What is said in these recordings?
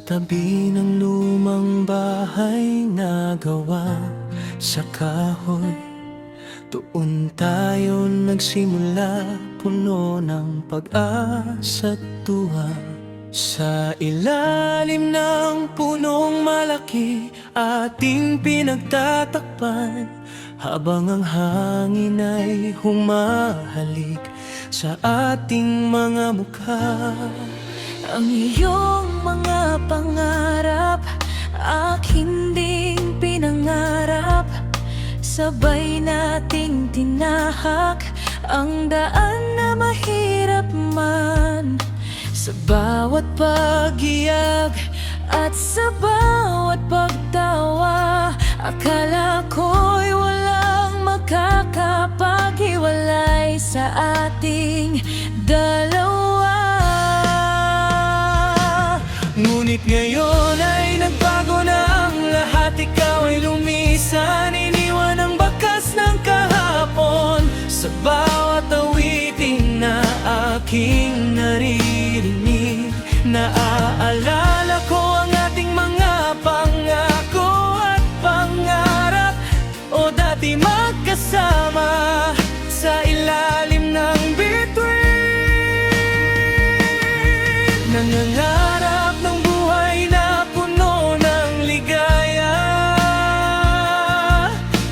tabi ng lumang bahay na gawa sa kahoy, doon tayo nagsimula, puno ng pag-asa at tuwa. Sa ilalim ng punong malaki, ating pinagtatakpan, habang ang hangin ay humahalik sa ating mga mukha. Ang iyong mga pangarap, aking ding pinangarap. Sabay nating tinahak ang daan na mahirap man. Sa bawat pag-iyag at sa bawat pagtawa, akala ko'y walang makakapaghiwalay sa ating dalawa. Ngunit ngayon ay nagbago na ang lahat. Ikaw ay lumisan, iniwan ang bakas ng kahapon. Sa bawat awitin na aking naririnig, naaalala ko ang ating mga pangako at pangarap. O dati magkasama sa ilalim ng bituin, nangangarap ng buhay na puno ng ligaya.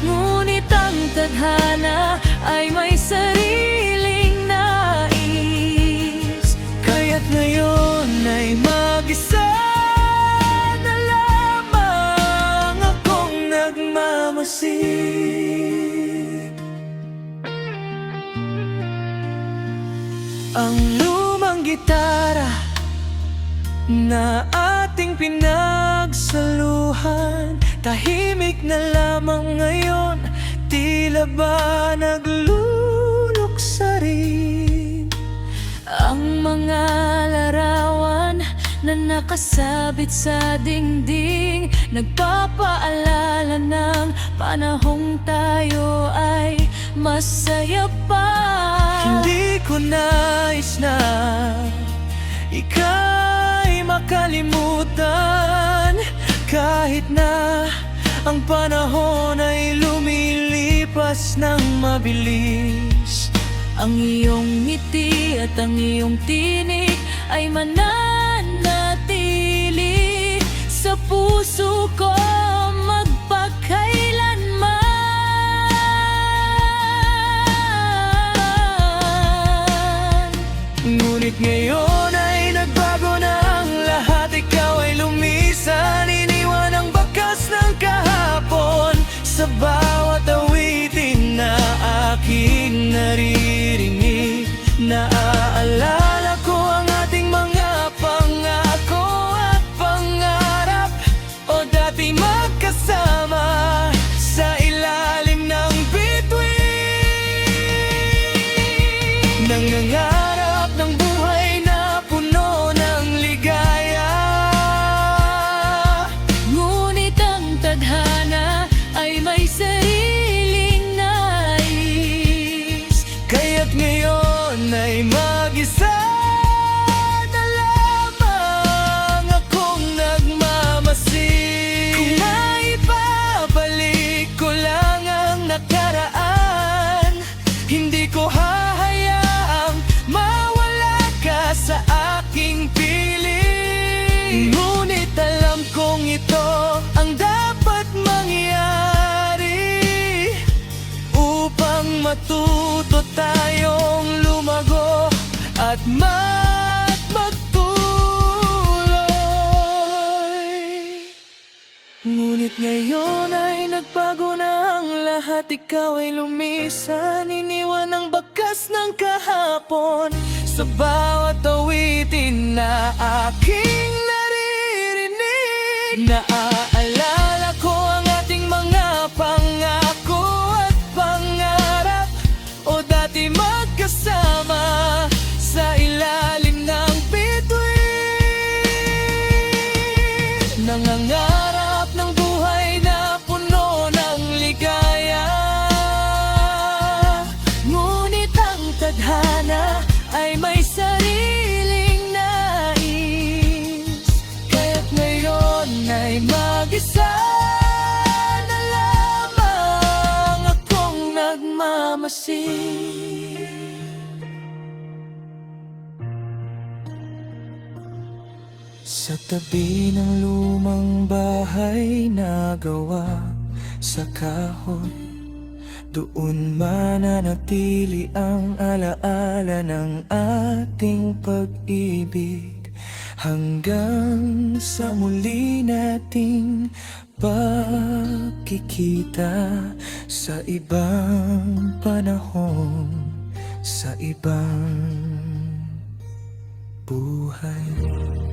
Ngunit ang tadhana ay may sariling nais, Kaya't ngayon ay mag-isa na lamang akong nagmamasid. Ang lumang gitara na ating pinagsaluhan, tahimik na lamang ngayon, tila ba nagluluksa rin. ang mga larawan na nakasabit sa dingding, nagpapaalala ng panahong tayo ay masaya pa. Hindi ko nais na ika'y makalimutan, kahit na ang panahon ay lumilipas ng mabilis. Ang iyong ngiti at ang iyong tinig ay mananatili sa puso ko magpakailanman. Ngunit ngayon ay nagbago na ang lahat. Ikaw ay lumisan, iniwan ang bakas ng kahapon. Sa bawat awitin na aking naririnig, naaalala ko ang ating mga pangako at pangarap. O dati magkasama sa ilalim ng bituin, nangangarap ng buhay na puno ng ligaya. Ngunit ang tadhana ay may sariling nais, Kaya't ngayon ay mag-isa na lamang akong nagmamasid. Kung maipabalik ko lang ang nakaraan, hindi ko hahayaang mawala ka sa aking piling. Ngunit alam kong ito ang dapat mangyari upang matuto tayong lumago at magtuloy. Ngunit ngayon ay nagbago na ang lahat. Ikaw ay lumisan, iniwan ang bakas ng kahapon. Sa bawat awitin na aking naririnig, naaalala ko ang ating mga pangako at pangarap. O dati magkasama sa ilalim ng bituin, nangangarap ng buhay na puno ng ligaya. ngunit ang tadhana ay may sariling nais, Kaya't ngayon mapansin. Sa tabi ng lumang bahay na gawa sa kahoy, doon mananatili ang alaala ng ating pag-ibig, hanggang sa muli nating pagkikita sa ibang panahon, sa ibang buhay.